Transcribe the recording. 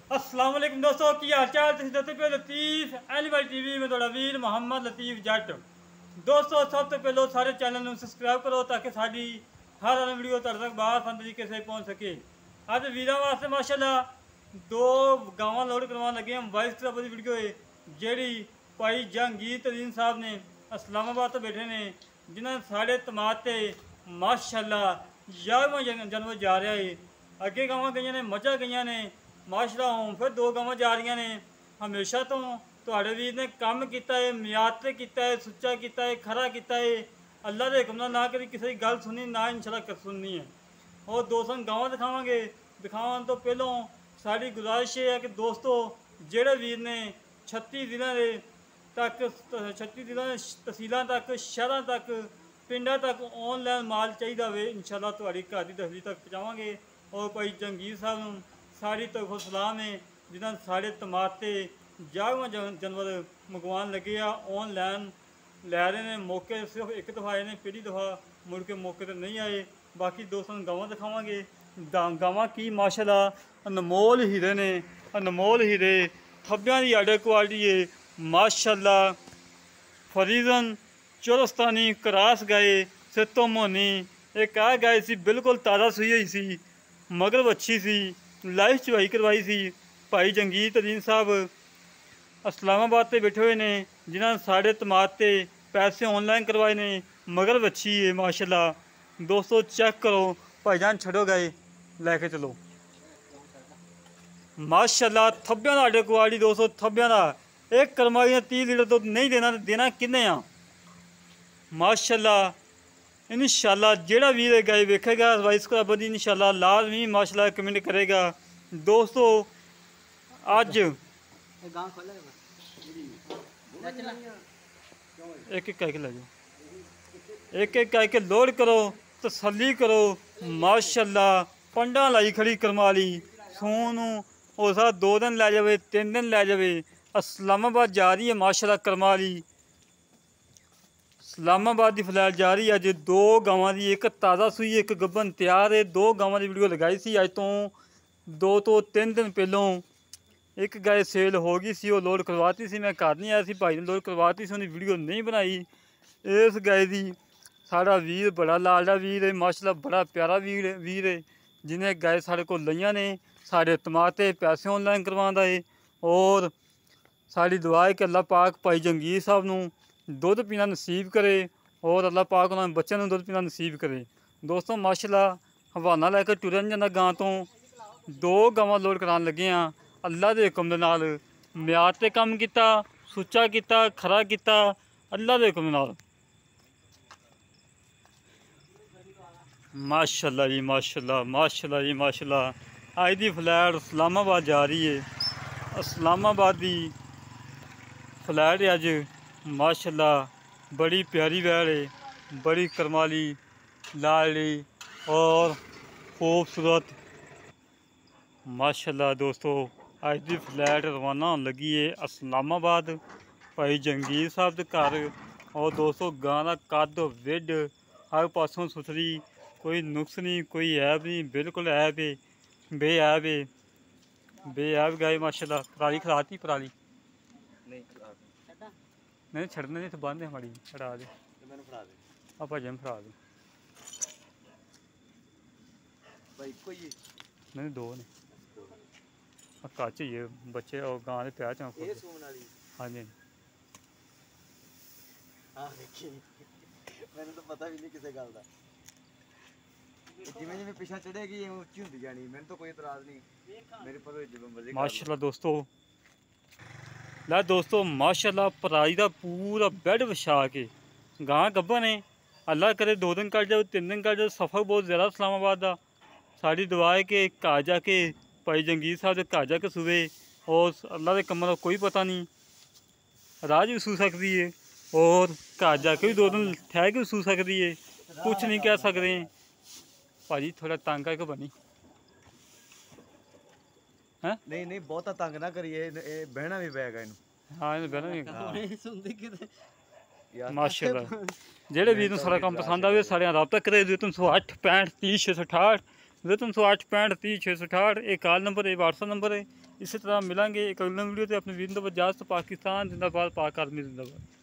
अस्सलाम वालेकुम दोस्तों की हाल चाल तुम देखते पे लतीफ एनिमल टीवी में थोड़ा वीर मोहम्मद लतीफ जट दोस्तों सब तो पहले सारे चैनल में सब्सक्राइब करो ताकि साड़ी हर हर वीडियो तुहाडे तक आसान तरीके से पहुँच सके। अज वीरों वास्ते माशाल्लाह दो गावां लोड करवाने लगे हम। 22 तरह की वीडियो है जी भाई जहांगीर तरीन साहब ने इस्लामाबाद तो बैठे ने जिन्होंने साढ़े तमाद से माशाल्लाह 11वां जनवरी जा रहा है। अगे गावां गई ने मझां गई ने माशाल्लाह हूँ फिर दो गावां जा रही ने। हमेशा तो तुहाडे वीर ने काम किया है, मियाद ते किया है, सुच्चा किया है, खरा किया है। अल्लाह के हुक्म ना कभी किसी की गल सुनी ना इंशाल्लाह कर सुननी है। और दोस्तों गावां दिखावांगे। दिखावन तो पहलों साड़ी गुजारिश है कि दोस्तों जेड़े वीर ने 36 जिलों के तक 36 जिलों तहसीलों तक शहरों तक पिंडा तक ऑनलाइन माल चाहिए वे इंशाल्लाह तुहाडी घर की तहसील तक पहुँचावांगे। और भाई जहांगीर साहब नूं साड़ी तरफों सलाम है जिन्होंने साढ़े तमाद से 11वां जनवरी मंगवान लगे आ ऑनलाइन लै रहे हैं। मौके सिर्फ एक दफ़ा आए हैं, पहली दफ़ा मुड़ के मौके पर नहीं आए। बाकी दोस्तों गावां दिखावांगे। गावां की माशाल्लाह अनमोल हीरे ने, अनमोल हीरे थब्बियां की आर्डर क्वालिटी है माशाल्लाह। फरीजन चोरस्तानी क्रास गाए सितो मोनी एक आ गाय सी बिल्कुल ताज़ा सुई हुई सी, मगर अच्छी सी, लाइफ चवाई करवाई सी। भाई जहांगीर तरीन साहब इस्लामाबाद से बैठे हुए ने जिन्होंने साढ़े तमाद से पैसे ऑनलाइन करवाए ने, मगर अच्छी है माशाल्लाह। दोस्तों चेक करो भाईजान छड़ो गए लैके चलो माशाल्लाह। थब्बियां का आर्डर क्वालिटी दोस्तों थब्बियां का एक कर्मा 30 लीटर दुध नहीं देना किन्ने आ माशाल्लाह। इंशाल्लाह जेड़ा वीर गाय वेखेगा वाइस का बदी इंशाल्लाह लाजमी माशाल्लाह कमेंट करेगा। दोस्तों अज एक एक करके ले जाओ, एक एक करके लोड करो, तसल्ली करो माशाल्लाह। पंडा लाई खड़ी करमाली सोनू हो सा 2 दिन लै जाए 3 दिन लै जाए। इस्लामाबाद जा रही है माशाल्लाह करमाली, इस्लामाबाद की फ्लैट जा रही है। अज 2 गावां की एक ताज़ा सूई एक गब्बन तैयार है। 2 गावां की वीडियो लगाई सी अज तो 2 तो 3 दिन पहलों। एक गाय सेल हो गई सी, वो लोड करवाती सी, मैं घर नहीं आया सी, भाई ने लोड करवाती सी, उन्हें वीडियो नहीं बनाई। इस गाय की साड़ा वीर बड़ा लाडला वीर है माशाल्लाह, बड़ा प्यारा वीर है जिन्हें गाय साढ़े को लईयां ने साढ़े तमाद से पैसे ऑनलाइन करवांदा है। और साड़ी दुआ है कि अल्लाह पाक भाई जहांगीर साहब नूं दुध पीना नसीब करे और अल्लाह पाक उन्होंने बच्चों को दुध पीना नसीब करे। दोस्तों माशाल्लाह हवाना लैके टुरन नहीं जाता गां तो 2 गावां लोड कराने लगे हाँ। अल्लाह के हुक्म दे नाल म्याद ते काम किया, सुच्चा किया, खरा किया अल्लाह के हुक्म नाल माशाल्लाह जी माशाल्लाह, माशाल्लाह जी माशाल्लाह। अज की फ्लैट इस्लामाबाद जा रही है, इस्लामाबाद की फ्लैट है अज माशाल्लाह। बड़ी प्यारी वैल है, बड़ी करमाली लाडली और खूबसूरत माशाल्लाह। दोस्तों अज की फ्लैट रवाना होने लगी है इस्लामाबाद भाई जहांगीर साहब के घर। और दोस्तों गां का कद विड हर पासों सुथरी, कोई नुक्स नहीं, कोई ऐब नहीं, बिल्कुल ऐब है बेऐब है, बेऐब गाय माशाल्लाह। पराली खिलाती पराली नहीं छड़ने नहीं तो बंद है माड़ी छड़ा दे आ भाजन फरा दे नहीं 2 ने कच ही बच्चे और गां के प्यार च। हाँ जी मैंने तो पता भी नहीं किसी गल का जिमें जिमें पिछा चढ़ेगी उच्ची होती जानी। मैंने तो कोई इतराज नहीं मेरे पर जो मर्जी माशाल्लाह। दोस्तों लै दोस्तों माशाल्लाह पराई का पूरा बैड विछा के गां गब्बा ने अल्लाह करे 2 दिन कट जाए 3 दिन कट जाए। सफ़र बहुत ज़्यादा इस्लामाबाद का। साड़ी दुआ है कि घर जाके भाई जहांगीर साहब के घर जाके सुबे और अल्लाह के कम्मां दा कोई पता नहीं, राज भी सू सकती है और घर जाके भी 2 दिन ठहर के भी सू सकती है, कुछ नहीं कह सकते। भाजी थोड़ा तंग करके बनी है नहीं नहीं बहुता तंग ना करिए, बहना भी पैगा इन। हाँ इन्हें बहना यार माशाल्लाह। जेड़े भी तुम सारा काम पसंद आवे साढ़े रब्ता करे 308 65 30 668 00308 65 30 668 ਇਹ ਕਾਲ ਨੰਬਰ ਹੈ, WhatsApp ਨੰਬਰ ਹੈ। ਇਸੇ ਤਰ੍ਹਾਂ ਮਿਲਾਂਗੇ ਇੱਕ ਅਗਲੇ ਵੀਡੀਓ ਤੇ। ਆਪਣੇ ਵੀਰ ਨੂੰ ਇਜਾਜ਼ਤ। ਪਾਕਿਸਤਾਨ ਜ਼ਿੰਦਾਬਾਦ, ਪਾਕ ਆਰਮੀ ਜ਼ਿੰਦਾਬਾਦ।